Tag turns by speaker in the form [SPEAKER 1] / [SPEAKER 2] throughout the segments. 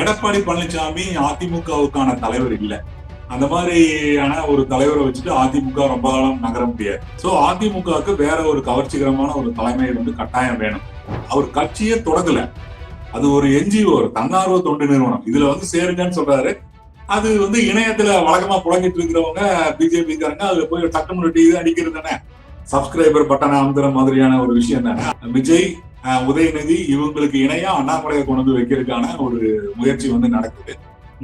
[SPEAKER 1] எடப்பாடி பழனிசாமி அதிமுகவுக்கான தலைவர் இல்லை. அந்த மாதிரியான ஒரு தலைவரை வச்சுட்டு அதிமுக ரொம்ப காலம் நகர முடியாது. சோ அதிமுகவுக்கு வேற ஒரு கவர்ச்சிகரமான ஒரு தலைமை கட்டாயம் வேணும். அவர் கட்சியே தொடங்கல, அது ஒரு என்ஜிஓ, ஒரு தன்னார்வ தொண்டு நிறுவனம். இதுல சேருங்கன்னு சொல்றாரு. அது இணையத்துல வழக்கமா புழங்கிட்டு இருக்கிறவங்க பிஜேபி காரங்க அதுல போய் டக்குனு டீ அடிக்கிறது தானே, சப்ஸ்கிரைபர் பட்டனை அமுத்துற மாதிரியான ஒரு விஷயம் தானே. விஜய், உதயநிதி இவங்களுக்கு இணையா அண்ணாமலையை கொண்டு வைக்கிறதுக்கான ஒரு முயற்சி நடக்குது.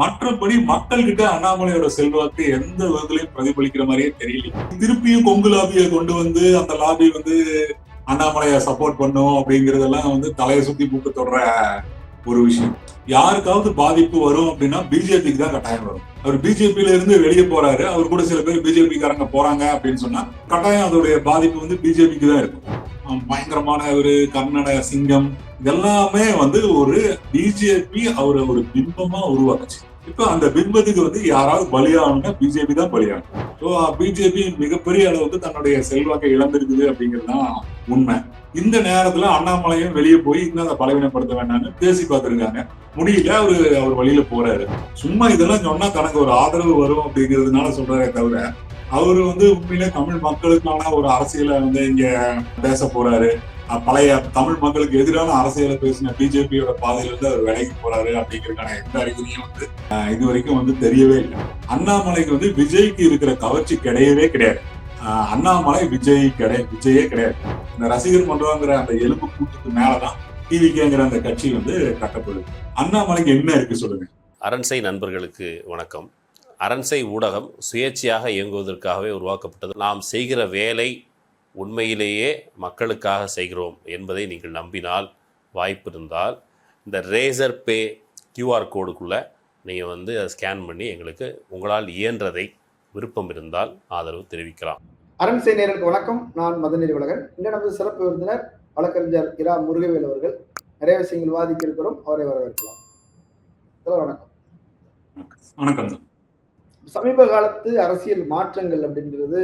[SPEAKER 1] மற்றபடி மக்கள் கிட்ட அண்ணாமலையோட செல்வாக்கு எந்த விதத்திலையும் பிரதிபலிக்கிற மாதிரியே தெரியல. திருப்பியும் கொங்கு லாபியை கொண்டு அந்த லாபி அண்ணாமலையை சப்போர்ட் பண்ணும் அப்படிங்கறதெல்லாம் தலையை சுத்தி மூக்கு தொடர ஒரு விஷயம். யாருக்காவது பாதிப்பு வரும் அப்படின்னா பிஜேபிக்கு தான் கட்டாயம் வரும். அவர் பிஜேபியில இருந்து வெளியே போறாரு, அவர் கூட சில பேர் பிஜேபி காரங்க போறாங்க அப்படின்னு சொன்னா கட்டாயம் அதோடைய பாதிப்பு பிஜேபிக்கு தான் இருக்கும். பயங்கரமான ஒரு கர்நாடக சிங்கம் இதெல்லாமே ஒரு பிஜேபி அவரை ஒரு பிம்பமா உருவாக்குச்சு. இப்ப அந்த பிம்பத்துக்கு யாராவது பலியாகணும்னா பிஜேபி தான் பலியாகணும். ஸோ பிஜேபி மிகப்பெரிய அளவுக்கு தன்னுடைய செல்வாக்கை இழந்திருக்குது அப்படிங்கிறதுதான் உண்மை. இந்த நேரத்துல அண்ணாமலையும் வெளியே போய் இன்னும் அதை பலவீனப்படுத்த வேண்டாம்னு பேசி பார்த்திருக்காங்க, முடியல. அவர் வழியில போறாரு. சும்மா இதெல்லாம் சொன்னா தனக்கு ஒரு ஆதரவு வரும் அப்படிங்கிறதுனால சொல்றாரே தவிர அவரு உண்மையிலே தமிழ் மக்களுக்கான ஒரு அரசியலை இங்க பேச போறாரு, பழைய தமிழ் மக்களுக்கு எதிரான அரசியலை பேசின பிஜேபியோட பாதையில இருந்து அவர் விலகி போறாரு அப்படிங்கிறதுக்கான எந்த அறிகுறியும் இது வரைக்கும் தெரியவே இல்லை. அண்ணாமலைக்கு விஜய்க்கு இருக்கிற கவர்ச்சி கிடையவே கிடையாது. அண்ணாமலை விஜயே கிடையாது. இந்த ரசிகர் மன்றங்கிற அந்த எலும்பு கூட்டத்துக்கு மேலதான் டிவிகேங்கிற அந்த கட்சி கட்டப்படுது. அண்ணாமலைக்கு என்ன இருக்கு சொல்லுங்க.
[SPEAKER 2] அரண்சை நண்பர்களுக்கு வணக்கம். அரண்சை ஊடகம் சுயேட்சையாக இயங்குவதற்காகவே உருவாக்கப்பட்டது. நாம் செய்கிற வேலை உண்மையிலேயே மக்களுக்காக செய்கிறோம் என்பதை நீங்கள் நம்பினால், வாய்ப்பு இருந்தால் இந்த ரேசர் பே QR கோடுக்குள்ளே நீங்கள் அதை ஸ்கேன் பண்ணி எங்களுக்கு உங்களால் இயன்றதை விருப்பம் இருந்தால் ஆதரவு தெரிவிக்கலாம்.
[SPEAKER 3] அரண்சை நேயர்களுக்கு வணக்கம். நான் மதநெறி உலகன். இந்த நமது சிறப்பு விருந்தினர் வழக்கறிஞர் இரா முருகவேல் அவர்கள். நிறைய விஷயங்கள் விவாதிக்க இருக்கிறோம், அவரை வரவேற்கலாம். வணக்கம்.
[SPEAKER 1] வணக்கம்.
[SPEAKER 3] சமீப காலத்து அரசியல் மாற்றங்கள் அப்படிங்கிறது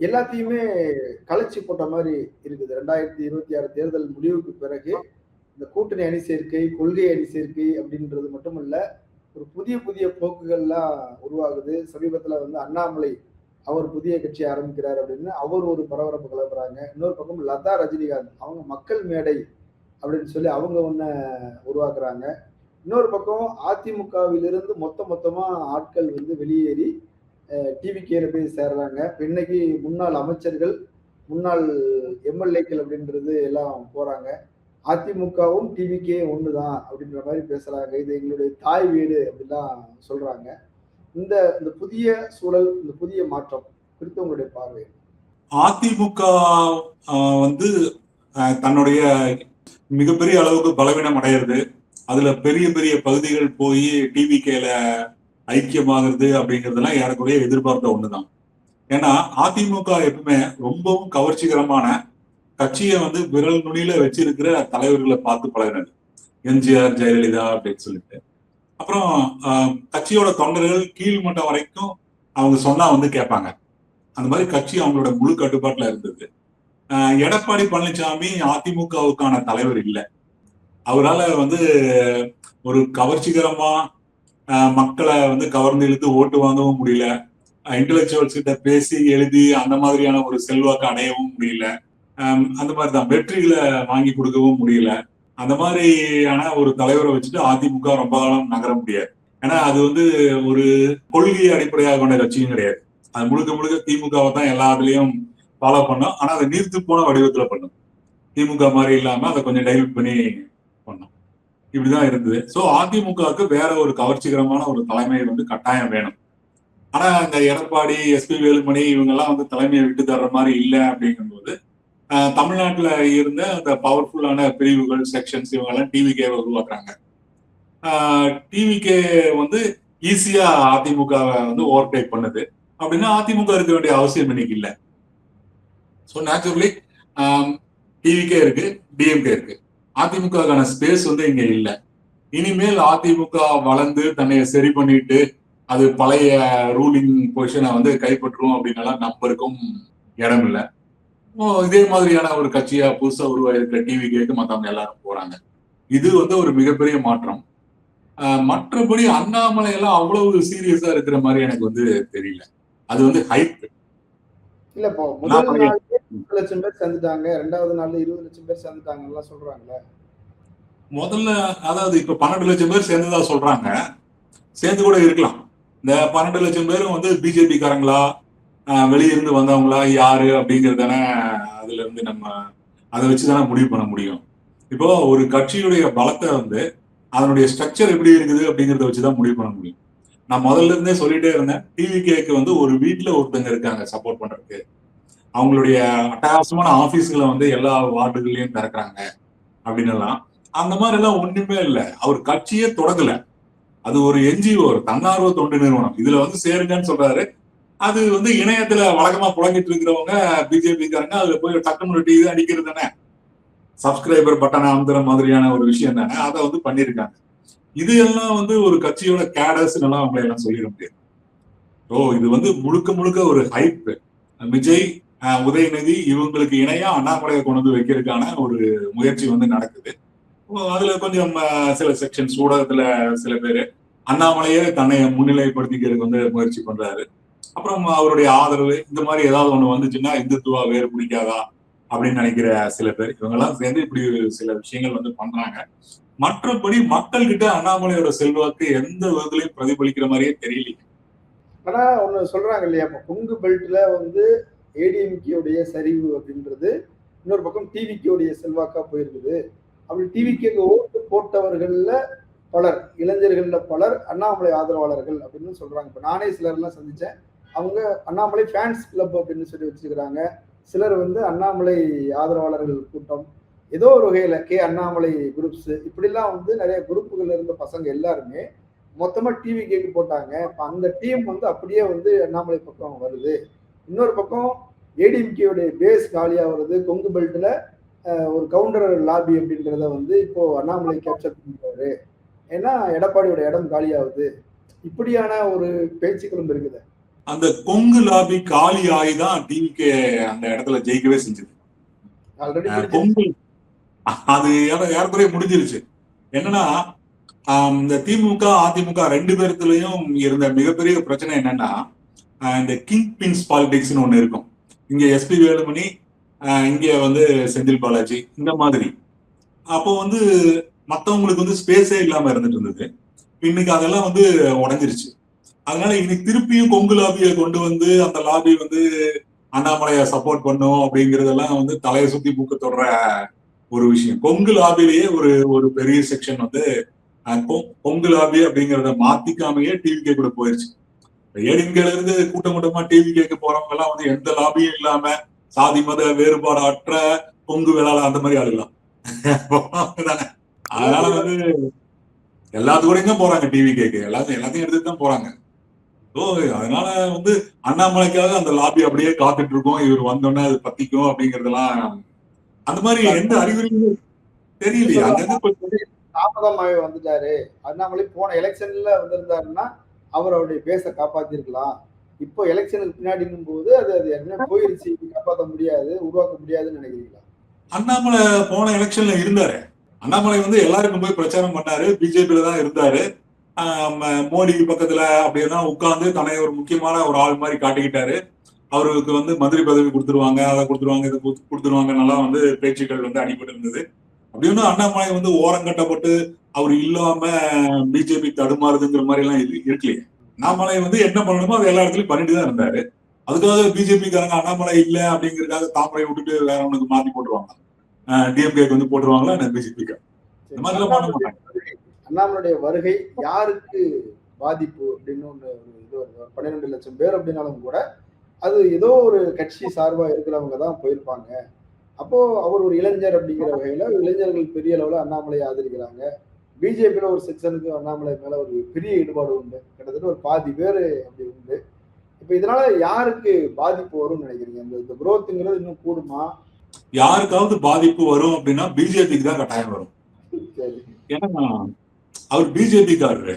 [SPEAKER 3] எல்லாத்தையுமே கலைச்சி போட்ட மாதிரி இருக்குது. 2026 தேர்தல் முடிவுக்கு பிறகு இந்த கூட்டணி அணி சேர்க்கை, கொள்கை அணி சேர்க்கை அப்படின்றது மட்டுமல்ல, ஒரு புதிய புதிய போக்குகள்லாம் உருவாகுது. சமீபத்துல அண்ணாமலை அவர் புதிய கட்சி ஆரம்பிக்கிறார் அப்படின்னு அவர் ஒரு பரபரப்பு கிளப்புறாங்க. இன்னொரு பக்கம் லதா ரஜினிகாந்த் அவங்க மக்கள் மேடை அப்படின்னு சொல்லி அவங்க ஒன்ன உருவாக்குறாங்க. இன்னொரு பக்கம் அதிமுகவிலிருந்து மொத்தமா ஆட்கள் வெளியேறி டிவிகேல போய் சேர்றாங்க. இன்னைக்கு முன்னாள் அமைச்சர்கள், முன்னாள் எம்எல்ஏக்கள் அப்படின்றது எல்லாம் போறாங்க. அதிமுகவும் டிவிகே ஒண்ணுதான் அப்படின்ற மாதிரி பேசுறாங்க. இது எங்களுடைய தாய் வீடு அப்படிலாம் சொல்றாங்க. இந்த புதிய சூழல், இந்த புதிய மாற்றம் குறித்து உங்களுடைய பார்வை?
[SPEAKER 1] அதிமுக தன்னுடைய மிகப்பெரிய அளவுக்கு பலவீனம் அடையிறது, அதுல பெரிய பெரிய பகுதிகள் போய் டிவிகேல ஐக்கியமாகிறது அப்படிங்கிறதுலாம் யாருக்குடைய எதிர்பார்த்த ஒண்ணுதான். ஏன்னா அதிமுக எப்பவுமே ரொம்பவும் கவர்ச்சிகரமான கட்சியை விரல் நுனியில வச்சிருக்கிற தலைவர்களை பார்த்து பழகினது. எம்ஜிஆர், ஜெயலலிதா அப்படின்னு சொல்லிட்டு. அப்புறம் கட்சியோட தொண்டர்கள் கீழ்மட்டம் வரைக்கும் அவங்க சொன்னா கேட்பாங்க. அந்த மாதிரி கட்சி அவங்களோட முழு கட்டுப்பாட்டுல இருந்தது. எடப்பாடி பழனிசாமி அதிமுகவுக்கான தலைவர் இல்லை. அவரால் ஒரு கவர்ச்சிகரமா மக்களை கவர்ந்து இழுத்து ஓட்டு வாங்கவும் முடியல, இன்டெலக்சுவல்ஸ் கிட்ட பேசி எழுதி அந்த மாதிரியான ஒரு செல்வாக்கு அடையவும் முடியல, அந்த மாதிரிதான் வெற்றிகளை வாங்கி கொடுக்கவும் முடியல. அந்த மாதிரியான ஒரு தலைவரை வச்சுட்டு அதிமுக ரொம்ப காலம் நகர முடியாது. ஏன்னா அது ஒரு கொள்கையை அடிப்படையாக கொண்ட கட்சியும் கிடையாது. அது முழுக்க திமுகவை தான் எல்லாத்துலயும் ஃபாலோ பண்ணும். ஆனா அதை நீர்த்து போன வடிவத்துல பண்ணும். திமுக மாதிரி இல்லாம அதை கொஞ்சம் டைல்யூட் பண்ணி பண்ணும். இப்படிதான் இருந்தது. சோ அதிமுகவுக்கு வேற ஒரு கவர்ச்சிகரமான ஒரு தலைமை கட்டாயம் வேணும். ஆனா இந்த எடப்பாடி, SP வேலுமணி இவங்க எல்லாம் தலைமையை விட்டு தர்ற மாதிரி இல்லை. அப்படிங்கும்போது தமிழ்நாட்டுல இருந்த அந்த பவர்ஃபுல்லான பிரிவுகள், செக்ஷன்ஸ் இவங்க எல்லாம் டிவிகேவை உருவாக்குறாங்க. டிவிகே ஈஸியா அதிமுகவை ஓவர்டேக் பண்ணுது. அப்படின்னா அதிமுக இருக்க வேண்டிய அவசியம் இன்னைக்கு இல்லை. ஸோ நேச்சுரலி டிவிகே இருக்கு, டிஎம்கே இருக்கு. அதிமுகவுக்கான ஸ்பேஸ் இங்க இல்லை. இனிமேல் அதிமுக வளர்ந்து தன்னை சரி பண்ணிட்டு அது பழைய ரூலிங் பொசிஷனை கைப்பற்றும் அப்படின்னு நம்பருக்கும் இடம் இல்லை. இதே மாதிரியான ஒரு கட்சியா புதுசா உருவாயிருக்கிற டிவிகேக்கு மத்தவங்க எல்லாரும் போறாங்க. இது ஒரு மிகப்பெரிய மாற்றம். மற்றபடி அண்ணாமலை எல்லாம் அவ்வளவு சீரியஸா இருக்கிற மாதிரி எனக்கு வந்து தெரியல. அது வந்து ஹைப்.
[SPEAKER 3] இல்ல இப்போ முதல் நாள் 10 லட்சம் பேர் சேர்ந்துட்டாங்க, 2வது நாள்ல 20 லட்சம் பேர் சேர்ந்துட்டாங்க எல்லாம் சொல்றாங்கல்ல.
[SPEAKER 1] முதல்ல அதாவது இப்ப 12 லட்சம் பேர் சேர்ந்ததா சொல்றாங்க. சேர்ந்து கூட இருக்கலாம். இந்த 12 லட்சம் பேரும் வந்து பிஜேபி காரங்களா, வெளியிருந்து வந்தவங்களா, யாரு அப்படிங்கறதான அதுல இருந்து நம்ம அதை வச்சுதானே முடிவு பண்ண முடியும். இப்போ ஒரு கட்சியுடைய பலத்தை வந்து அதனுடைய ஸ்ட்ரக்சர் எப்படி இருக்குது அப்படிங்கறத வச்சுதான் முடிவு பண்ண முடியும். நான் முதல்ல இருந்தே சொல்லிட்டே இருந்தேன், டிவிகேக்கு வந்து ஒரு வீட்டுல ஒருத்தங்க இருக்காங்க சப்போர்ட் பண்றதுக்கு. அவங்களுடைய அட்டகாசமான ஆபீஸ்களை வந்து எல்லா வார்டுகள்லயும் திறக்கிறாங்க அப்படின்னு எல்லாம். அந்த மாதிரி எல்லாம் ஒண்ணுமே இல்லை. அவர் கட்சியே தொடங்கல. அது ஒரு என்ஜிஓ, ஒரு தன்னார்வ தொண்டு நிறுவனம். இதுல வந்து சேருங்கன்னு சொல்றாரு. அது வந்து இணையத்துல வழக்கமா புழங்கிட்டு இருக்கிறவங்க பிஜேபி காரங்க அதுல போய் டக்குனு டிவி அடிக்கிறது தானே, சப்ஸ்கிரைபர் பட்டனை அமுத்துற மாதிரியான ஒரு விஷயம் தானே, அதை வந்து பண்ணிருக்காங்க. இது எல்லாம் வந்து ஒரு கட்சியோட கேடர்ஸ் எல்லாம் அவங்களை எல்லாம் சொல்லிட முடியாது. இது வந்து முழுக்க முழுக்க ஒரு ஹைப். விஜய், உதயநிதி இவங்களுக்கு இணையா அண்ணாமலையை கொண்டு வந்து வைக்கிறதுக்கான ஒரு முயற்சி வந்து நடக்குது. அதுல கொஞ்சம் சில செக்ஷன்ஸ் ஊடகத்துல சில பேரு அண்ணாமலையே தன்னை முன்னிலைப்படுத்திக்கிறதுக்கு வந்து முயற்சி பண்றாரு. அப்புறம் அவருடைய ஆதரவு இந்த மாதிரி ஏதாவது ஒண்ணு வந்துச்சுன்னா இந்துத்துவா வேறு பிடிக்காதா அப்படின்னு நினைக்கிற சில பேர், இவங்க எல்லாம் சேர்ந்து இப்படி சில விஷயங்கள் வந்து பண்றாங்க. மற்றபடி மக்கள் கிட்ட அண்ணாமலையோட செல்வாக்கு எந்த விதத்திலையும் பிரதிபலிக்கிற மாதிரியே தெரியல.
[SPEAKER 3] ஆனா ஒண்ணு சொல்றாங்க இல்லையா, இப்ப கொங்கு பெல்ட்ல வந்து ஏடிஎம்கேவுடைய சரிவு அப்படின்றது இன்னொரு பக்கம் டிவிகேவுடைய செல்வாக்கா போயிருக்குது. அப்படி டிவிகேக்கு ஓட்டு போட்டவர்கள்ல பலர், இளைஞர்கள்ல பலர் அண்ணாமலை ஆதரவாளர்கள் அப்படின்னு சொல்றாங்க. இப்ப நானே சிலர் எல்லாம் சந்திச்சேன். அவங்க அண்ணாமலை ஃபேன்ஸ் கிளப் அப்படின்னு சொல்லி வச்சிருக்கிறாங்க. சிலர் வந்து அண்ணாமலை ஆதரவாளர்கள் கூட்டம், ஏதோ ஒரு வகையில அண்ணாமலை குரூப்ஸ், இப்படிலாம் வந்து நிறைய குரூப்புகள் இருந்த பசங்க எல்லாருமே மொத்தமா டிவி கேக்கு போட்டாங்க. இப்ப அந்த டீம் வந்து அப்படியே வந்து அண்ணாமலை பக்கம் வருது. இன்னொரு பக்கம் ஏடிஎம்கேவுடைய பேஸ் காலியா வருது. கொங்கு பெல்ட்ல ஒரு கவுண்டர் லாபி அப்படின்றத வந்து இப்போ அண்ணாமலை கேப்சர் பண்ணிட்டாரு. ஏன்னா எடப்பாடியோட இடம் காலியாகுது. இப்படியான ஒரு பேச்சுக்களும் இருக்குது.
[SPEAKER 1] அந்த கொங்கு லாபி காலி ஆகிதான் டிவிகே அந்த இடத்துல ஜெயிக்கவே செஞ்சது.
[SPEAKER 3] ஆல்ரெடி
[SPEAKER 1] கொங்கு அது ஏறக்குறைய முடிஞ்சிருச்சு. என்னன்னா இந்த திமுக அதிமுக ரெண்டு பேர்த்துலயும் இருந்த மிகப்பெரிய பிரச்சனை என்னன்னா, இந்த கிங் பின்ஸ் பாலிடிக்ஸ்னு ஒண்ணு இருக்கும். இங்க எஸ்பி வேலுமணி, இங்க வந்து செந்தில் பாலாஜி, இந்த மாதிரி. அப்போ வந்து மத்தவங்களுக்கு வந்து ஸ்பேஸே இல்லாம இருந்துட்டு இருந்தது. இன்னைக்கு அதெல்லாம் வந்து உடஞ்சிருச்சு. அதனால இன்னைக்கு திருப்பியும் கொங்கு லாபியை கொண்டு வந்து அந்த லாபி வந்து அண்ணாமலையை சப்போர்ட் பண்ணும் அப்படிங்கறதெல்லாம் வந்து தலையை சுத்தி பூக்க தொடர ஒரு விஷயம். கொங்கு லாபிலேயே ஒரு பெரிய செக்ஷன் வந்து கொங்கு லாபி அப்படிங்கறத மாத்திக்காமையே டிவிகே கூட போயிருச்சு. ஏடிஎம்கேல இருந்து கூட்டம் கூட்டமா டிவிகேக்கு போறவங்க எல்லாம் வந்து எந்த லாபியும் இல்லாம சாதி மத வேறுபாடு அற்ற கொங்கு வேளாள அந்த மாதிரி ஆளுலாம். அதனால வந்து எல்லாத்துக்கூடையும் தான் போறாங்க டிவிகேக்கு. எல்லாத்தையும் எடுத்துட்டு தான் போறாங்க. அதனால வந்து அண்ணாமலைக்காக அந்த லாபி அப்படியே காத்துட்டு இருக்கோம், இவர் வந்தோடனே அது பத்திக்கும் அப்படிங்கறதெல்லாம் அந்த மாதிரி எந்த அறிகுறியும் தெரியலையே. அங்க
[SPEAKER 3] தாமதமாவே வந்துட்டாரு. அண்ணாமலை போன எலெக்ஷன்ல வந்திருந்தாருன்னா அவர் அவருடைய பேச காப்பாத்திருக்கலாம். இப்போ எலெக்ஷனுக்கு பின்னாடினும் போது அது என்ன போயிருச்சு, காப்பாற்ற முடியாது, உருவாக்க முடியாதுன்னு நினைக்கிறீங்களா?
[SPEAKER 1] அண்ணாமலை போன எலெக்ஷன்ல இருந்தாரு. அண்ணாமலை வந்து எல்லாருக்கும் போய் பிரச்சாரம் பண்ணாரு, பிஜேபியில தான் இருந்தாரு. மோடி பக்கத்துல அப்படியெல்லாம் உட்கார்ந்து தன்னை ஒரு முக்கியமான ஒரு ஆள் மாதிரி காட்டிக்கிட்டாரு. அவருக்கு வந்து மந்திரி பதவி கொடுத்துருவாங்க, அதை கொடுத்துருவாங்க, இதை கொடுத்துருவாங்க, நல்லா வந்து பேச்சுக்கள் வந்து அடிபட்டு இருந்தது. அப்படின்னு அண்ணாமலை வந்து ஓரங்கட்டப்பட்டு அவர் இல்லாம பிஜேபி தடுமாறுதுங்கிற மாதிரி எல்லாம் இருக்கலையே. அண்ணாமலை வந்து என்ன பண்ணணுமோ அது எல்லா இடத்துலயும் பண்ணிட்டு தான் இருந்தாரு. அதுக்காக பிஜேபி காரங்க அண்ணாமலை இல்லை அப்படிங்கறதுக்காக தாமரை விட்டுட்டு வேற ஒண்ணுக்கு மாத்தி போட்டுருவாங்க, டிஎம்கேக்கு வந்து போட்டுருவாங்களா பிஜேபிக்கு? இந்த மாதிரி எல்லாம் பண்ண மாட்டாங்க.
[SPEAKER 3] அண்ணாமலையுடைய வருகை யாருக்கு பாதிப்பு அப்படின்னு ஒண்ணு, 12 லட்சம் பேர் அப்படின்னாலும் கூட அது ஏதோ ஒரு கட்சி சார்பா இருக்கிறவங்க தான் போயிருப்பாங்க. அப்போ அவர் ஒரு இளைஞர் அப்படிங்கிற வகையில இளைஞர்கள் பெரிய அளவுல அண்ணாமலையை ஆதரிக்கிறாங்க. பிஜேபியில ஒரு செக்ஷனுக்கு அண்ணாமலை மேல ஒரு பெரிய ஈடுபாடு உண்டு, கிட்டத்தட்ட ஒரு பாதி பேரு அப்படி உண்டு. இப்ப இதனால யாருக்கு பாதிப்பு வரும்னு நினைக்கிறீங்க? இந்த குரோத்துங்கிறது இன்னும் கூடுமா?
[SPEAKER 1] யாருக்காவது பாதிப்பு வரும் அப்படின்னா பிஜேபிக்கு தான் கட்டாயம் வரும். ஏன்னா அவர் பிஜேபி காரரு.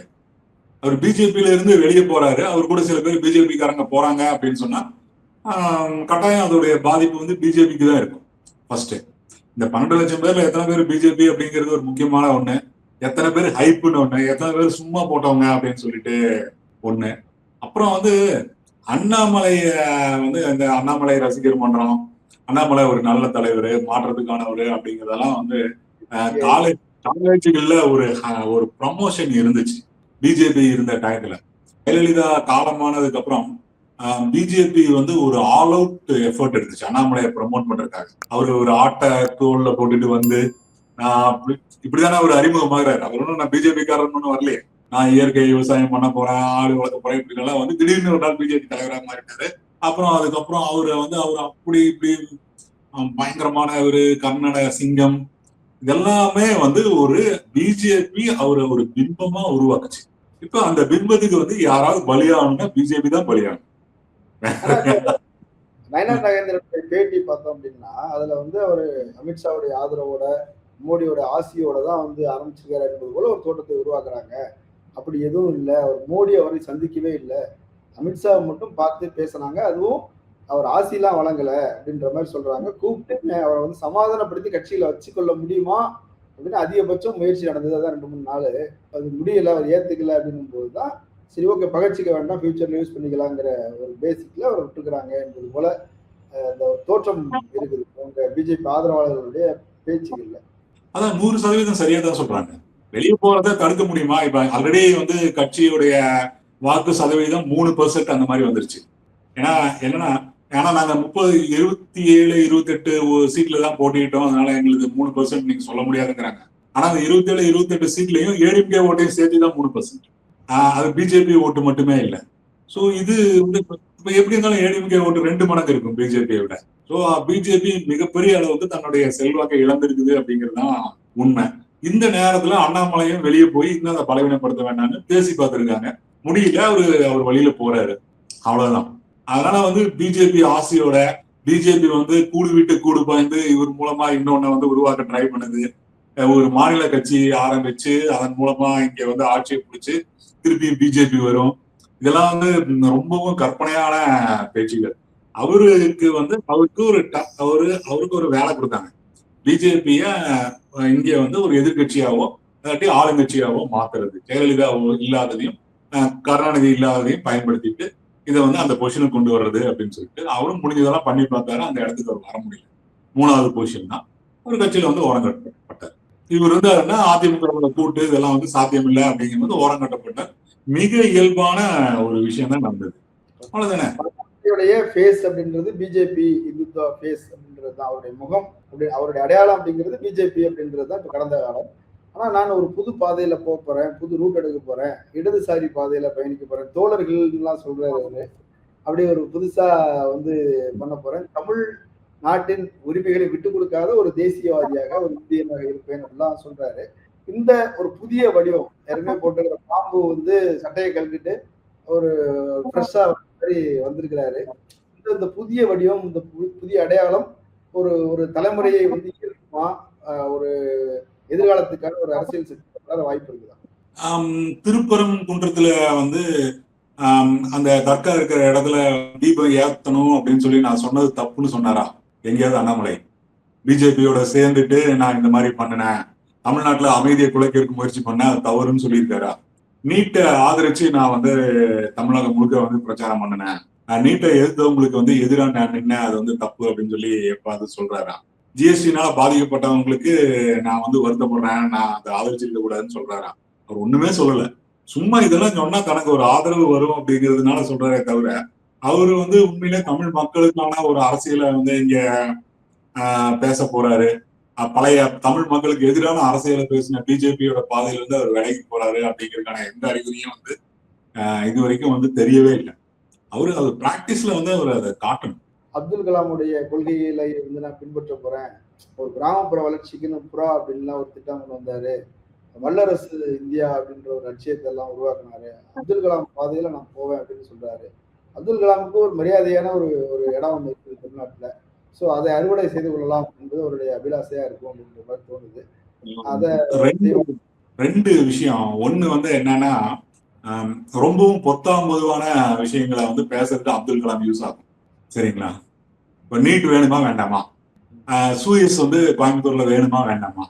[SPEAKER 1] அவர் பிஜேபியில இருந்து வெளியே போறாரு. அவர் கூட சில பேர் பிஜேபி காரங்க போறாங்க அப்படின்னு சொன்னா கட்டாயம் அதோடைய பாதிப்பு வந்து பிஜேபிக்கு தான் இருக்கும். ஃபர்ஸ்ட் இந்த 12 லட்சம் பேர்ல எத்தனை பேர் பிஜேபி அப்படிங்கிறது ஒரு முக்கியமான ஒண்ணு. எத்தனை பேர் ஹைப்புன்னு ஒண்ணு, எத்தனை பேர் சும்மா போட்டவங்க அப்படின்னு சொல்லிட்டு ஒண்ணு. அப்புறம் வந்து அண்ணாமலைய வந்து அந்த அண்ணாமலை ரசிகர் மன்றம், அண்ணாமலை ஒரு நல்ல தலைவர், மாற்றத்துக்கானவர் அப்படிங்கிறதெல்லாம் வந்து காலேஜுகள்ல ஒரு ப்ரமோஷன் இருந்துச்சு பிஜேபி இருந்த டயத்துல. ஜெயலலிதா காலமானதுக்கு அப்புறம் பிஜேபி வந்து ஒரு ஆல் அவுட் எஃபர்ட் எடுத்துச்சு அண்ணாமலையை ப்ரமோட் பண்றதுக்காக. அவரு ஒரு ஆட்டை தோல்ல போட்டுட்டு வந்து இப்படிதானே அவர் அறிமுகமாகிறாரு. அவர் ஒன்றும் நான் பிஜேபி காரன் ஒன்றும் வரலையே, நான் இயற்கை விவசாயம் பண்ண போறேன், ஆடு வளர்க்க போறேன், இப்படி எல்லாம் வந்து திடீர்னு ஒரு நாள் பிஜேபி தலைவராக மாறிட்டாரு. அப்புறம் அதுக்கப்புறம் அவர் அப்படி இப்படி பயங்கரமான ஒரு கர்நாட சிங்கம் இதெல்லாமே வந்து ஒரு பிஜேபி அவரை ஒரு பிம்பமா உருவாக்குச்சு. இப்ப அந்த பிம்பத்துக்கு வந்து யாராவது பலியாகணும்னா பிஜேபி தான் பலியாகணும்.
[SPEAKER 3] நயனார் நாகேந்திரனுடைய பேட்டி பார்த்தோம் அப்படின்னா அதுல வந்து அவரு அமித்ஷாவுடைய ஆதரவோட மோடியோட ஆசியோட தான் வந்து ஆரம்பிச்சிருக்காரு என்பது போல ஒரு தோட்டத்தை உருவாக்குறாங்க. அப்படி எதுவும் இல்லை, அவர் மோடி அவரை சந்திக்கவே இல்லை, அமித்ஷாவை மட்டும் பார்த்து பேசினாங்க, அதுவும் அவர் ஆசிலாம் வழங்கல அப்படின்ற மாதிரி சொல்றாங்க. கூப்பிட்டு அவரை வந்து சமாதானப்படுத்தி கட்சியில வச்சுக்கொள்ள முடியுமா அப்படின்னு அதிகபட்சம் முயற்சி நடந்தது. அதான் 2-3 நாள் அது முடியல, அவர் ஏத்துக்கல அப்படின்னும் போதுதான் சரி ஓகே பகச்சிக்க வேண்டாம், ஃபியூச்சர்ல யூஸ் பண்ணிக்கலாங்கிற ஒரு பேசிக்ல அவரை விட்டுக்கிறாங்க என்பது போல அந்த தோற்றம் இருக்குது உங்க பிஜேபி ஆதரவாளர்களுடைய பேச்சுகள்ல.
[SPEAKER 1] அதான் 100% சரியா தான் சொல்றாங்க. வெளியே போறதை தடுக்க முடியுமா? இப்ப ஆல்ரெடி வந்து கட்சியுடைய வாக்கு சதவீதம் 3% அந்த மாதிரி வந்துருச்சு. ஏன்னா நாங்க 27, 28 சீட்ல தான் போட்டிட்டோம், அதனால எங்களுக்கு 3% நீங்க சொல்ல முடியாதுங்கிறாங்க. ஆனா அந்த 27, 28 சீட்லயும் ஏடிஎம்கே ஓட்டையும் சேர்த்து தான் 3%. அது பிஜேபி ஓட்டு மட்டுமே இல்லை. சோ இது வந்து இப்ப எப்படி இருந்தாலும் ஏடிஎம்கே ஓட்டு 2 மடங்கு இருக்கும் பிஜேபியை விட. சோ பிஜேபி மிகப்பெரிய அளவுக்கு தன்னுடைய செல்வாக்கை இழந்திருக்குது அப்படிங்கிறதுதான் உண்மை. இந்த நேரத்துல அண்ணாமலையும் வெளியே போய் இன்னும் அதை பலவீனப்படுத்த வேண்டாம்னு பேசி பார்த்திருக்காங்க, முடியல, அவர் வழியில போறாரு, அவ்வளவுதான். அதனால வந்து பிஜேபி ஆசையோட பிஜேபி வந்து கூடு விட்டு கூடு பாய்ந்து இவர் மூலமா இன்னொன்னு வந்து உருவாக்க ட்ரை பண்ணுது. ஒரு மாநில கட்சி ஆரம்பிச்சு அதன் மூலமா இங்க வந்து ஆட்சியை பிடிச்சு திருப்பி பிஜேபி வரும். இதெல்லாம் வந்து ரொம்பவும் கற்பனையான பேச்சுகள். அவருக்கு வந்து அவருக்கு ஒரு வேலை கொடுத்தாங்க, பிஜேபிய இங்க வந்து ஒரு எதிர்கட்சியாவோ இல்லாட்டி ஆளுங்கட்சியாவோ மாத்துறது. ஜெயலலிதா இல்லாததையும் கருணாநிதி இல்லாததையும் பயன்படுத்திட்டு இதை வந்து அந்த பொசிஷனுக்கு கொண்டு வர்றது அப்படின்னு சொல்லிட்டு அவரும் முடிஞ்சதெல்லாம் பண்ணி பார்த்தாரு. அந்த இடத்துக்கு அவர் வர முடியல. 3வது பொசிஷன் தான் ஒரு கட்சியில வந்து ஓரங்கட்டப்பட்டார். இவர் இருந்தாருன்னா அதிமுக கூட்டு இதெல்லாம் வந்து சாத்தியம் இல்லை அப்படிங்கும்போது ஓரங்கட்டப்பட்டார். மிக இயல்பான ஒரு விஷயம் தான் நடந்தது, அவ்வளவுதானே.
[SPEAKER 3] ஃபேஸ் அப்படின்றது பிஜேபி இந்துத்துவா ஃபேஸ் அப்படின்றது தான் அவருடைய முகம், அவருடைய அடையாளம் அப்படிங்கிறது பிஜேபி அப்படின்றது தான் இப்ப கடந்த காலம். ஆனா நான் ஒரு புது பாதையில போறேன், புது ரூட் எடுக்க போறேன், இடதுசாரி பாதையில பயணிக்க போறேன், தோழர்கள் எல்லாம் சொல்றாரு, அப்படி ஒரு புதுசா வந்து பண்ண போறேன், தமிழ் நாட்டின் உரிமைகளை விட்டு கொடுக்காத ஒரு தேசியவாதியாக ஒரு இந்தியனாக இருப்பேன் அப்படிலாம் சொல்றாரு. இந்த ஒரு புதிய வடிவம் ஏற்கனவே போட்டுக்கிற பாம்பு வந்து சட்டையை கழட்டிட்டு ஒரு ஃப்ரெஷ்ஷா மாதிரி வந்திருக்கிறாரு. இந்த புதிய வடிவம், இந்த புதிய அடையாளம் ஒரு தலைமுறையை வந்து ஈர்க்குமா? ஒரு எதிர்காலத்துக்கான ஒரு அரசியல் சக்தி வாய்ப்பு இருக்குதா?
[SPEAKER 1] திருப்பரங்குன்றத்துல வந்து அந்த தர்கா இருக்கிற இடத்துல தீபம் ஏத்தணும் அப்படின்னு சொல்லி நான் சொன்னது தப்புன்னு சொன்னாரா எங்கேயாவது அண்ணாமலை? பிஜேபியோட சேர்ந்துட்டு நான் இந்த மாதிரி பண்ணினேன், தமிழ்நாட்டுல அமைதியை குலைக்கிறதுக்கு முயற்சி பண்ண, அது தவறுன்னு சொல்லியிருக்காரா? நீட்டை ஆதரிச்சு நான் வந்து தமிழகம் முழுக்க வந்து பிரச்சாரம் பண்ணினேன், நீட்டை எதிர்த்தவங்களுக்கு வந்து எதிராக நான் நின்னேன், அது வந்து தப்பு அப்படின்னு சொல்லி எப்பாவது சொல்றாரா? ஜிஎஸ்டினால பாதிக்கப்பட்டவங்களுக்கு நான் வந்து வருத்தப்படுறேன், நான் அதை ஆதரிச்சிருக்க கூடாதுன்னு சொல்றாரா? அவர் ஒண்ணுமே சொல்லல. சும்மா இதெல்லாம் சொன்னா தனக்கு ஒரு ஆதரவு வரும் அப்படிங்கிறதுனால சொல்றாரே தவிர அவரு வந்து உண்மையிலே தமிழ் மக்களுக்கான ஒரு அரசியலை வந்து இங்க பேச போறாரு, பழைய தமிழ் மக்களுக்கு எதிரான அரசியலை பேசின பிஜேபியோட பாதையில இருந்து அவர் விலகி போறாரு அப்படிங்கிறதுக்கான எந்த அறிகுறியும் வந்து இது வரைக்கும் வந்து தெரியவே இல்லை. அவரு அது பிராக்டிஸ்ல வந்து அவர் அதை காட்டணும்.
[SPEAKER 3] அப்துல் கலாமுடைய கொள்கைகளை வந்து நான் பின்பற்ற போறேன், ஒரு கிராமப்புற வளர்ச்சிக்குன்னு புறா அப்படின்லாம் ஒரு திட்டம் கொண்டு வந்தாரு, வல்லரசு இந்தியா அப்படின்ற ஒரு லட்சியத்தை எல்லாம் உருவாக்குனாரு, அப்துல் கலாம் பாதையில நான் போவேன் அப்படின்னு சொல்றாரு. அப்துல் கலாமுக்கு ஒரு மரியாதையான ஒரு இடம் ஒன்று இருக்குது தமிழ்நாட்டுல. ஸோ அதை அறுவடை செய்து கொள்ளலாம் என்பது அவருடைய அபிலாசையா இருக்கும் அப்படின்ற மாதிரி தோணுது.
[SPEAKER 1] ரெண்டு விஷயம். ஒண்ணு வந்து என்னன்னா, ரொம்பவும் பொத்தாம் பொதுவான விஷயங்களை வந்து பேசுறதுக்கு அப்துல் கலாம் யூஸ் ஆகும், சரிங்களா? இப்ப நீட் வேணுமா வேண்டாமா, சூயஸ் வந்து கோயம்புத்தூர்ல வேணுமா வேண்டாமா,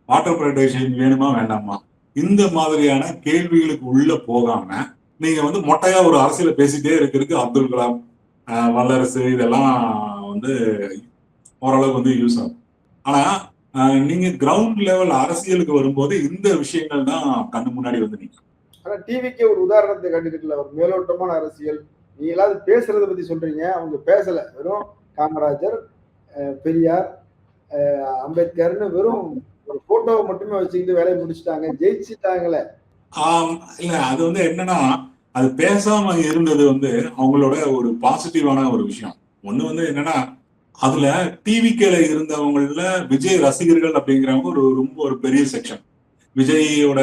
[SPEAKER 1] வாட்டர் பிரைவேடைசேஷன் வேணுமா வேண்டாமா, இந்த மாதிரியான கேள்விகளுக்கு உள்ள போகாம நீங்க வந்து மொட்டையா ஒரு அரசியல பேசிட்டே இருக்கிறதுக்கு அப்துல் கலாம், வல்லரசு இதெல்லாம் வந்து ஓரளவுக்கு வந்து யூஸ் ஆகும். ஆனா நீங்க கிரவுண்ட் லெவல் அரசியலுக்கு வரும்போது இந்த விஷயங்கள் தான் கண்ணு முன்னாடி வந்து நிற்கும்.
[SPEAKER 3] ஆனா டிவிக்கே ஒரு உதாரணத்தை காட்டிருக்குல்ல, ஒரு மேலோட்டமான அரசியல். நீங்க எல்லாரும் பேசுறதை பத்தி சொல்றீங்க, அவங்க பேசல. வெறும் காமராஜர், பெரியார், அம்பேத்கர்னு வெறும் ஒரு போட்டோவை மட்டுமே வச்சுக்கிட்டு வேலையை முடிச்சுட்டாங்க, ஜெயிச்சுட்டாங்களே.
[SPEAKER 1] இல்ல அது வந்து என்னன்னா, அது பேசாம இருந்தது வந்து அவங்களோட ஒரு பாசிட்டிவான ஒரு விஷயம். ஒண்ணு வந்து என்னன்னா, அதுல டிவிக்கேல இருந்தவங்கள விஜய் ரசிகர்கள் அப்படிங்கிறவங்க ரொம்ப ஒரு பெரிய செக்ஷன். விஜயோட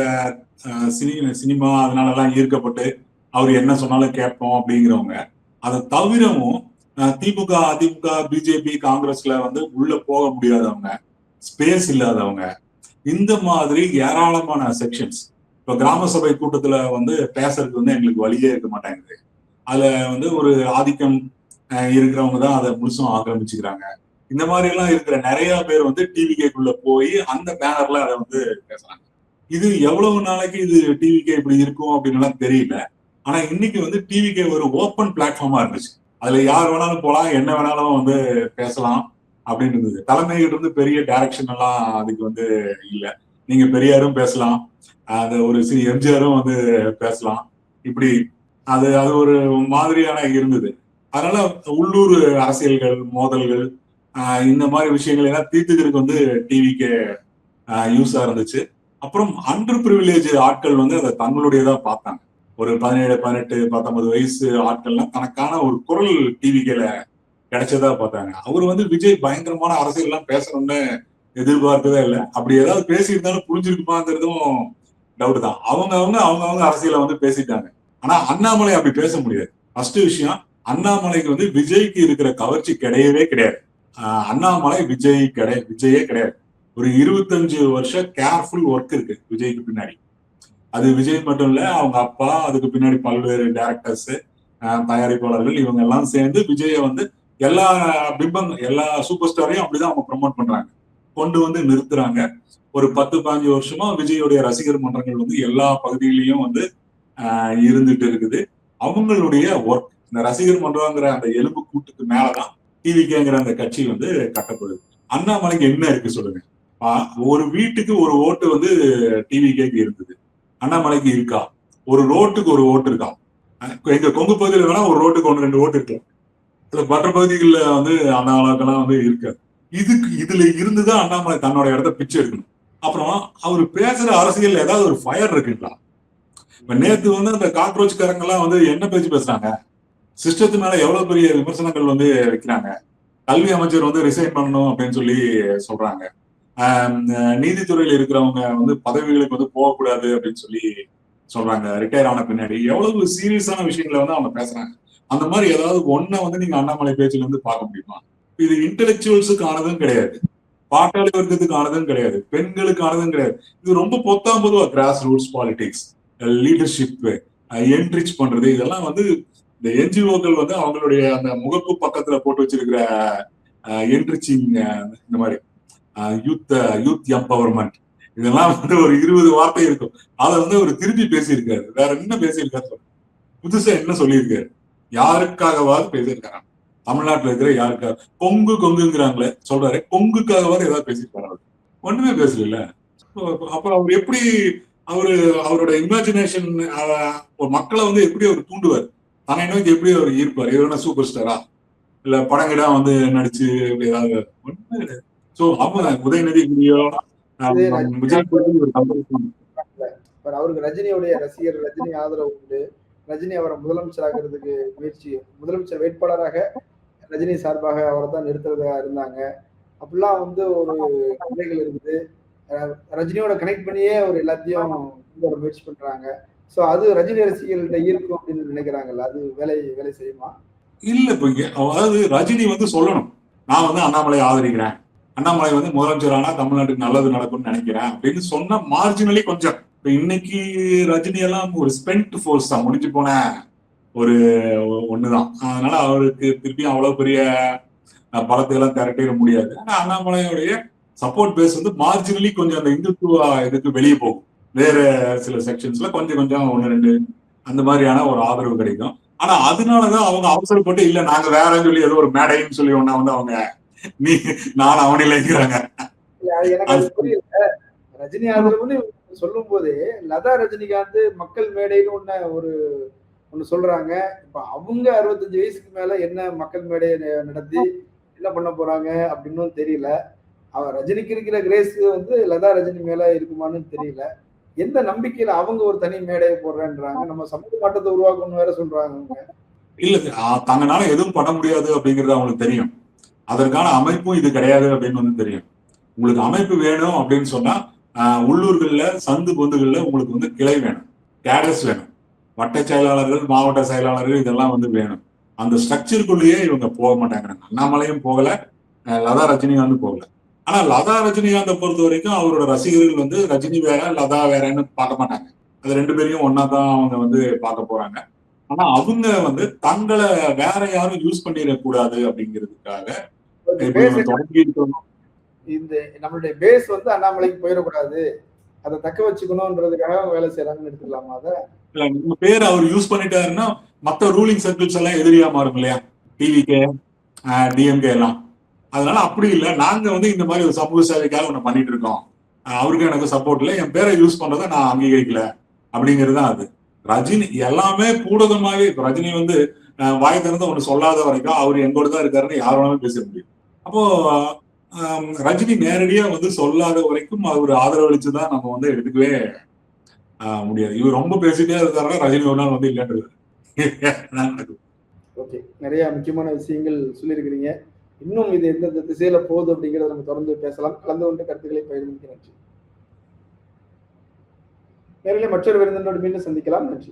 [SPEAKER 1] சினிமா அதனாலலாம் ஈர்க்கப்பட்டு அவர் என்ன சொன்னாலும் கேட்போம் அப்படிங்கிறவங்க. அதை தவிரவும் திமுக, அதிமுக, பிஜேபி, காங்கிரஸ்ல வந்து உள்ள போக முடியாதவங்க, ஸ்பேஸ் இல்லாதவங்க, இந்த மாதிரி ஏராளமான செக்ஷன்ஸ். இப்ப கிராம சபை கூட்டத்துல வந்து பேசுறதுக்கு வந்து எங்களுக்கு வழியே இருக்க மாட்டேங்குது. அதுல வந்து ஒரு ஆதிக்கம் இருக்கிறவங்க தான் அதை முழுசும் ஆக்கிரமிச்சுக்கிறாங்க. இந்த மாதிரி எல்லாம் இருக்கிற நிறைய பேர் வந்து டிவிகேக்குள்ள போய் அந்த பேனர்ல அதை வந்து பேசுறாங்க. இது எவ்வளவு நாளைக்கு இது டிவிகே இப்படி இருக்கும் அப்படின்னு எல்லாம் தெரியல. ஆனா இன்னைக்கு வந்து டிவிகே ஒரு ஓப்பன் பிளாட்ஃபார்மா இருந்துச்சு. அதுல யார் வேணாலும் போலாம், என்ன வேணாலும் வந்து பேசலாம் அப்படின்னு இருந்தது. தலைமையிட்ட இருந்து பெரிய டைரக்ஷன் எல்லாம் அதுக்கு வந்து இல்ல. நீங்க பெரியாரும் பேசலாம், அந்த ஒரு எம்ஜிஆரும் வந்து பேசலாம். இப்படி அது அது ஒரு மாதிரியான இருந்தது. அதனால உள்ளூர் அரசியல்கள், மோதல்கள், இந்த மாதிரி விஷயங்கள் எல்லாம் தீர்த்துக்கிறதுக்கு வந்து டிவிக்கே யூஸா இருந்துச்சு. அப்புறம் அண்டர் பிரிவிலேஜ் ஆட்கள் வந்து அதை தங்களுடையதான் பார்த்தாங்க. ஒரு 17, 18, 19 வயசு ஆட்கள்லாம் தனக்கான ஒரு குரல் டிவிக்கேல கிடைச்சதா பார்த்தாங்க. அவர் வந்து விஜய் பயங்கரமான அரசியல் எல்லாம் பேசணும்னு எதிர்பார்க்கவே இல்லை. அப்படி ஏதாவது பேசியிருந்தாலும் புரிஞ்சிருக்குமாங்கிறதும் டவுட் தான். அவங்க அரசியலை வந்து பேசிட்டாங்க. ஆனா அண்ணாமலை அப்படி பேச முடியாது. ஃபர்ஸ்ட் விஷயம், அண்ணாமலைக்கு வந்து விஜய்க்கு இருக்கிற கவர்ச்சி கிடையவே கிடையாது. அண்ணாமலை விஜயே கிடையாது. ஒரு 25 வருஷம் கேர்ஃபுல் ஒர்க் இருக்கு விஜய்க்கு பின்னாடி. அது விஜய் மட்டும் இல்ல, அவங்க அப்பா, அதுக்கு பின்னாடி பல்வேறு டைரக்டர்ஸ், தயாரிப்பாளர்கள், இவங்க எல்லாம் சேர்ந்து விஜய வந்து எல்லா எல்லா சூப்பர் ஸ்டாரையும் அப்படிதான் அவங்க ப்ரமோட் பண்றாங்க, கொண்டு வந்து நிறுத்துறாங்க. ஒரு 10-15 வருஷமா விஜயோடைய ரசிகர் மன்றங்கள் வந்து எல்லா பகுதியிலையும் வந்து இருந்துட்டு இருக்குது. அவங்களுடைய ஒர்க், இந்த ரசிகர் மன்றங்கிற அந்த எலும்பு கூட்டுக்கு மேலதான் டிவிகேங்கிற அந்த கட்சி வந்து கட்டப்படுது. அண்ணாமலைக்கு என்ன இருக்கு சொல்லுங்க? ஒரு வீட்டுக்கு ஒரு ஓட்டு வந்து டிவிகேக்கு இருந்தது, அண்ணாமலைக்கு இருக்கா? ஒரு ரோட்டுக்கு ஒரு ஓட்டு இருக்கா? எங்க கொங்கு பகுதியில் வேணா ஒரு ரோட்டுக்கு 1-2 ஓட்டு இருக்கலாம். மற்ற பகுதிகளில் வந்து அண்ணாமலைக்கெல்லாம் வந்து இருக்காது. இதுல இருந்துதான் அண்ணாமலை தன்னோட இடத்த பிச்சை எடுக்கணும். அப்புறம் அவர் பேசுற அரசியல் ஏதாவது ஒரு ஃபயர் இருக்குங்களா? இப்ப நேத்து வந்து அந்த காக்ரோச்காரங்கெல்லாம் வந்து என்ன பேச்சு பேசுறாங்க? சிஸ்டத்து மேல எவ்வளவு பெரிய விமர்சனங்கள் வந்து வைக்கிறாங்க. கல்வி அமைச்சர் வந்து ரிசைன் பண்ணணும் அப்படின்னு சொல்லி சொல்றாங்க. நீதித்துறையில் இருக்கிறவங்க வந்து பதவிகளுக்கு வந்து போகக்கூடாது அப்படின்னு சொல்லி சொல்றாங்க. ரிட்டையர் ஆன பின்னாடி எவ்வளவு சீரியஸான விஷயங்களை வந்து அவங்க பேசுறாங்க. அந்த மாதிரி ஏதாவது ஒன்ன வந்து நீங்க அண்ணாமலை பேச்சுல இருந்து பார்க்க முடியுமா? இது இன்டெலெக்சுவல்ஸுக்கு ஆனதும் கிடையாது, பாட்டாளி வர்க்கத்துக்கு ஆனதும் கிடையாது, பெண்களுக்கு ஆனதும் கிடையாது. இது ரொம்ப பொதுவா cross roots politics, leadership, enrich பண்றது, இதெல்லாம் வந்து இந்த என்ஜிஓக்கள் வந்து அவங்களுடைய அந்த முகப்பு பக்கத்துல போட்டு வச்சிருக்கிற என்ரிச்சிங், இந்த மாதிரி யூத் எம்பவர்மெண்ட், இதெல்லாம் வந்து ஒரு 20 வார்த்தை இருக்கும். அதை வந்து ஒரு திருப்பி பேசியிருக்காரு. வேற என்ன பேசியிருக்காரு? புதுசா என்ன சொல்லியிருக்காரு? யாருக்காகவாது பேசியிருக்காரு? தமிழ்நாட்டுல இருக்கிற யாருக்காக? கொங்குங்கிறாங்களே சொல்றாரு, கொங்குக்காகவாது ஏதாவது பேசியிருக்காரு? ஒண்ணுமே பேசல. அப்புறம் அவர் எப்படி அவரோட இமேஜினேஷன் மக்களை வந்து எப்படி அவர் தூண்டுவார், தன்னை நோக்கி எப்படி அவர் ஈர்ப்பார்? எதுனா சூப்பர் ஸ்டாரா, இல்ல படங்கிடா வந்து நடிச்சு ஏதாவது? ஒண்ணுமே கிடையாது. சோ அவங்க உதயநிதி
[SPEAKER 3] அவருக்கு ரஜினியுடைய ரசிகர், ரஜினி ஆதரவு உண்டு. ரஜினி அவரை முதலமைச்சர் ஆகிறதுக்கு முதலமைச்சர் வேட்பாளராக ரஜினி சார்பாக அவரை தான் நிறுத்துறதா இருந்தாங்க. அப்படிலாம் வந்து ஒரு கதைகள் இருக்குது. ரஜினியோட கனெக்ட் பண்ணியே அவர் எல்லாத்தையும் முயற்சி பண்றாங்க. சோ அது ரஜினி ரசிகர்கள்ட்ட இருக்கும் அப்படின்னு நினைக்கிறாங்கல்ல, அது வேலை செய்யுமா? இல்ல,
[SPEAKER 1] இப்ப அதாவது ரஜினி வந்து சொல்லணும், நான் வந்து அண்ணாமலை ஆதரிக்கிறேன், அண்ணாமலை வந்து முதலமைச்சர் ஆனா தமிழ்நாட்டுக்கு நல்லது நடக்கும்னு நினைக்கிறேன் அப்படின்னு சொன்ன மார்ஜினலி கொஞ்சம். இப்ப இன்னைக்கு ரஜினி எல்லாம் ஒரு ஸ்பென்ட் ஃபோர்ஸ் தான், முடிஞ்சு போன ஒரு ஒண்ணுதான். அதனால அவருக்கு திருப்பியும் அவ்வளவு பெரிய பலத்தை எல்லாம் திரட்டிட முடியாது. ஆனா அண்ணாமலையுடைய சப்போர்ட் பேஸ் வந்து மார்ஜினலி கொஞ்சம் அந்த இந்துத்துவ இதுக்கு வெளியே போகும். வேற சில செக்ஷன்ஸ்ல கொஞ்சம் கொஞ்சம் ஒன்று ரெண்டு அந்த மாதிரியான ஒரு ஆதரவு கிடைக்கும். ஆனா அதனாலதான் அவங்க அவசரப்பட்டு இல்ல நாங்க வேறன்னு சொல்லி ஏதோ ஒரு மேடைன்னு சொல்லி ஒன்னா வந்து அவங்க நீ நான் அவனிலைங்கிறாங்க.
[SPEAKER 3] எனக்கு அது புரியல. ரஜினி ஆதரவுன்னு சொல்லும் போதே லதா ரஜினிகாந்த் மக்கள் மேடைன்னு ஒண்ணு சொல்றாங்க. இப்ப அவங்க 65 வயசுக்கு மேல என்ன மக்கள் மேடையை நடத்தி என்ன பண்ண போறாங்க அப்படின்னு தெரியல. ரஜினிக்கு இருக்கிற கிரேஸ் லதா ரஜினி மேல இருக்குமான்னு தெரியல. எந்த நம்பிக்கையில அவங்க ஒரு தனி மேடையை போடுறேன்றாங்க. நம்ம சமூக மாற்றத்தை உருவாக்கணும்னு வேற சொல்றாங்க அவங்க.
[SPEAKER 1] இல்ல தங்கனால எதுவும் பண்ண முடியாது அப்படிங்கிறது அவங்களுக்கு தெரியும். அதற்கான அமைப்பும் இது கிடையாது அப்படின்னு வந்து தெரியும். உங்களுக்கு அமைப்பு வேணும் அப்படின்னு சொன்னா உள்ளூர்கள்ல சந்து பொந்துகள்ல உங்களுக்கு கிளை வேணும், கேடர்ஸ் வேணும், வட்ட செயலாளர்கள், மாவட்ட செயலாளர்கள் இதெல்லாம் வேணும். அந்த ஸ்ட்ரக்சருக்குள்ளேயே இவங்க போக மாட்டாங்கிறாங்க. அண்ணாமலையும் போகல, லதா ரஜினிகாந்தும் போகல. ஆனா லதா ரஜினிகாந்தை பொறுத்த வரைக்கும் அவரோட ரசிகர்கள் ரஜினி வேற லதா வேறன்னு பார்க்க மாட்டாங்க. அது ரெண்டு பேரையும் ஒன்னா தான் அவங்க பார்க்க போறாங்க. ஆனா அவங்க தங்களை வேற யாரும் யூஸ் பண்ணிடக்கூடாது அப்படிங்கிறதுக்காக தொடங்கி இருக்கணும்.
[SPEAKER 3] இந்த நம்மளுடைய பேஸ் அண்ணாமலைக்கு போயிடக்கூடாது, அதை தக்க வச்சுக்கணும்ன்றதுக்காக வேலை செய்யறாங்கன்னு எடுத்துக்கலாமா? அதை
[SPEAKER 1] இல்ல நம்ம பேர் அவர் யூஸ் பண்ணிட்டாருன்னா மத்த ரூலிங் சர்க்கிள்ஸ் எல்லாம் எதிரியா மாறும் இல்லையா, டிவிகே டிஎம்கே எல்லாம். அதனால அப்படி இல்லை, நாங்க இந்த மாதிரி ஒரு சமூக சேவைக்காக ஒண்ணு பண்ணிட்டு இருக்கோம், அவருக்கு எனக்கு சப்போர்ட் இல்லை, என் பேரை யூஸ் பண்றதை நான் அங்கீகரிக்கல அப்படிங்கிறது தான் அது. ரஜினி எல்லாமே பூடகமாவே ரஜினி வாய் திறந்து ஒண்ணு சொல்லாத வரைக்கும் அவர் எங்கோட தான் இருக்காருன்னு யாராலும் பேச முடியும். அப்போ ரஜினி நேரடியா சொல்லாத வரைக்கும் அவர் ஆதரவளிச்சுதான் நம்ம எடுத்துக்கவே முடியாது. இவர் ரொம்ப பேசிட்டே இருக்காருன்னா ரஜினி ஒரு நாள் இல்லைன்றது.
[SPEAKER 3] ஓகே, நிறைய முக்கியமான விஷயங்கள் சொல்லியிருக்கிறீங்க. இன்னும் இது எந்தெந்த திசையில போகுது அப்படிங்கிறத நம்ம தொடர்ந்து பேசலாம். கலந்து கொண்டு கருத்துக்களை பகிர்ந்து நன்றி. நேரிலே மற்றொரு விருந்தினோடு மீண்டும் சந்திக்கலாம். நன்றி.